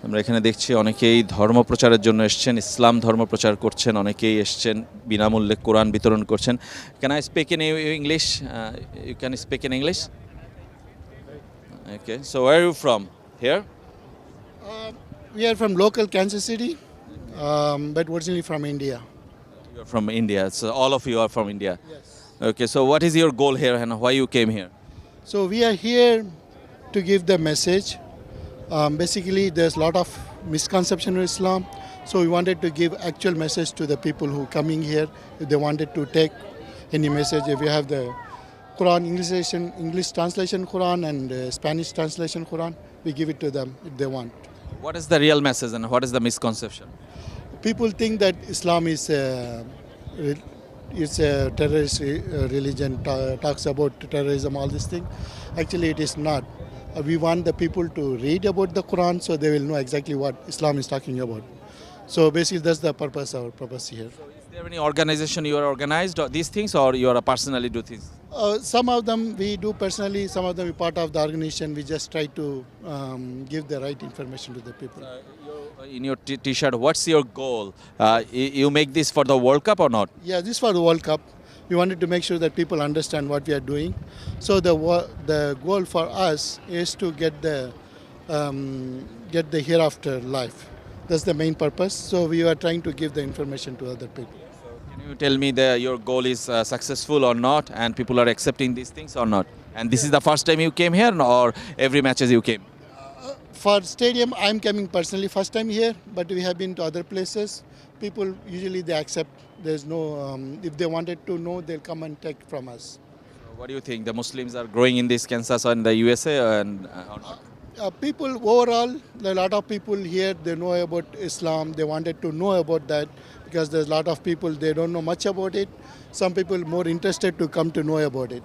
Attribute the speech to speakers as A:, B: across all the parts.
A: আমরা এখানে দেখছি অনেকেই ধর্ম প্রচারের জন্য এসেছেন, ইসলাম ধর্ম প্রচার করছেন, অনেকেই এসেছেন বিনামূল্যে কোরআন বিতরণ করছেন। Can I speak in English? You can speak in English? Okay, so where are you from? Here?
B: We are from local Kansas City, but originally from India.
A: You are from India, so all of you are from India.
B: Yes.
A: Okay, so what is your goal here and why you came here?
B: So we are here to give the message. Basically, there's a lot of misconception of Islam. So we wanted to give actual message to the people who coming here. If they wanted to take any message, if we have the Quran English translation Quran and Spanish translation Quran, we give it to them if they want.
A: What is the real message and what is the misconception?
B: People think that Islam is it's a terrorist religion, talks about terrorism, all this thing. Actually, it is not. We want the people to read about the Quran so they will know exactly what Islam is talking about. So basically, that's the purpose, our purpose here.
A: Is there any organization you are organized or these things or you are personally do things?
B: Some of them we do personally, some of them we part of the organization. We just try to give the right information to the people.
A: In your t-shirt, what's your goal? You make this for the World Cup or not?
B: Yeah, this for the World Cup. We wanted to make sure that people understand what we are doing. So the goal for us is to get the hereafter life. That's the main purpose. So we are trying to give the information to other people.
A: Can you tell me your goal is successful or not, and people are accepting these things or not? And this is the first time you came here, or every matches you came?
B: For stadium, I'm coming personally first time here, but we have been to other places. People usually they accept. There's no if they wanted to know, they'll come and take from us.
A: What do you think? The Muslims are growing in this Kansas or in the USA and or not?
B: People overall, a lot of people here they know about Islam. They wanted to know about that because there's a lot of people they don't know much about it. Some people more interested to come to know about it.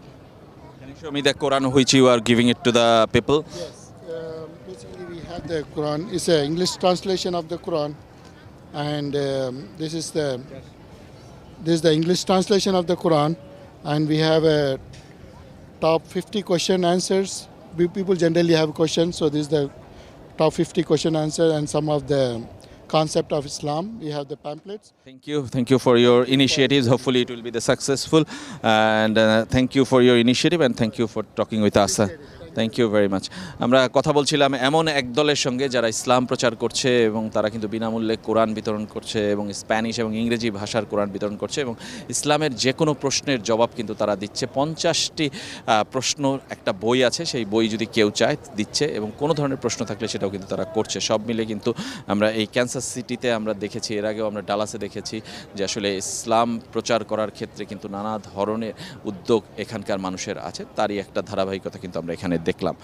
A: Can you show me the Quran which you are giving it to the people?
B: Yes, basically we have the Quran. It's an English translation of the Quran, and this is the English translation of the Quran, and we have a top 50 question answers. People generally have questions, so this is the top 50 question answer and some of the concept of Islam. We have the pamphlets.
A: Thank you for your initiatives. Hopefully it will be the successful, and thank you for your initiative and thank you for talking with us. Thank you very much. আমরা কথা বলছিলাম এমন এক দলের সঙ্গে যারা ইসলাম প্রচার করছে এবং তারা কিন্তু বিনামূল্যে কোরআন বিতরণ করছে এবং স্প্যানিশ এবং ইংরেজি ভাষার কোরআন বিতরণ করছে এবং ইসলামের যে কোনো প্রশ্নের জবাব কিন্তু তারা দিচ্ছে। 50টি প্রশ্ন একটা বই আছে, সেই বই যদি কেউ চায় দিচ্ছে এবং কোনো ধরনের প্রশ্ন থাকলে সেটাও কিন্তু তারা করছে। সব মিলে কিন্তু আমরা এই ক্যানসাস সিটিতে আমরা দেখেছি, এর আগেও আমরা ডালাসে দেখেছি যে আসলে ইসলাম প্রচার করার ক্ষেত্রে কিন্তু নানা ধরনের উদ্যোগ এখানকার মানুষের আছে, তারই একটা ধারাবাহিকতা কিন্তু আমরা এখানে দেখলাম।